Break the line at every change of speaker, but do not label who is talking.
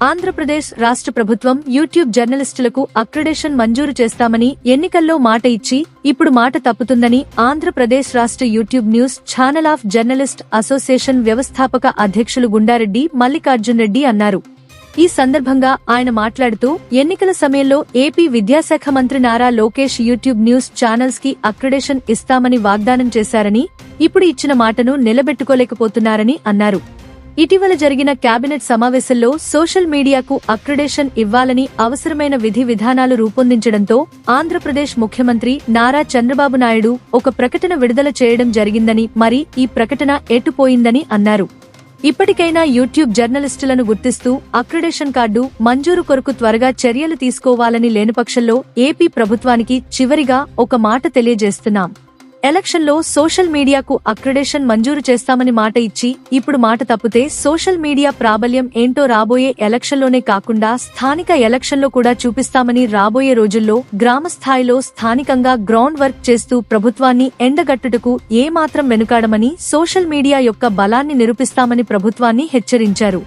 ఆంధ్రప్రదేశ్ రాష్ట్ర ప్రభుత్వం యూట్యూబ్ జర్నలిస్టులకు అక్రిడేషన్ మంజూరు చేస్తామని ఎన్నికల్లో మాట ఇచ్చి ఇప్పుడు మాట తప్పుతుందని ఆంధ్రప్రదేశ్ రాష్ట్ర YouTube news channel of journalist association వ్యవస్థాపక అధ్యక్షులు గుండారెడ్డి మల్లికార్జున్ రెడ్డి అన్నారు. ఈ సందర్భంగా ఆయన మాట్లాడుతూ ఎన్నికల సమయంలో ఏపీ విద్యాశాఖ మంత్రి Nara Lokesh YouTube news channels కి అక్రిడేషన్ ఇస్తామని వాగ్దానం చేశారని, ఇప్పుడు ఇచ్చిన మాటను నిలబెట్టుకోలేకపోతున్నారని అన్నారు. ఇటీవల జరిగిన కేబినెట్ సమావేశంలో సోషల్ మీడియాకు అక్రిడేషన్ ఇవ్వాలని అవసరమైన విధి విధానాలు రూపొందించడంతో ఆంధ్రప్రదేశ్ ముఖ్యమంత్రి నారా చంద్రబాబు నాయుడు ఒక ప్రకటన విడుదల చేయడం జరిగిందని, మరి ఈ ప్రకటన ఎటుపోయిందని అన్నారు. ఇప్పటికైనా యూట్యూబ్ జర్నలిస్టులను గుర్తిస్తూ అక్రిడేషన్ కార్డు మంజూరు కొరకు త్వరగా చర్యలు తీసుకోవాలని, లేనిపక్షంలో ఏపీ ప్రభుత్వానికి చివరిగా ఒక మాట తెలియజేస్తున్నాం. ఎలక్షన్లో సోషల్ మీడియాకు అక్రిడేషన్ మంజూరు చేస్తామని మాట ఇచ్చి ఇప్పుడు మాట తప్పితే సోషల్ మీడియా ప్రాబల్యం ఏంటో రాబోయే ఎలక్షన్లోనే కాకుండా స్థానిక ఎలక్షన్లో కూడా చూపిస్తామని, రాబోయే రోజుల్లో గ్రామ స్థాయిలో స్థానికంగా గ్రౌండ్ వర్క్ చేస్తూ ప్రభుత్వాన్ని ఎండగట్టుటకు ఏమాత్రం వెనుకాడమని, సోషల్ మీడియా యొక్క బలాన్ని నిరూపిస్తామని ప్రభుత్వాన్ని హెచ్చరించారు.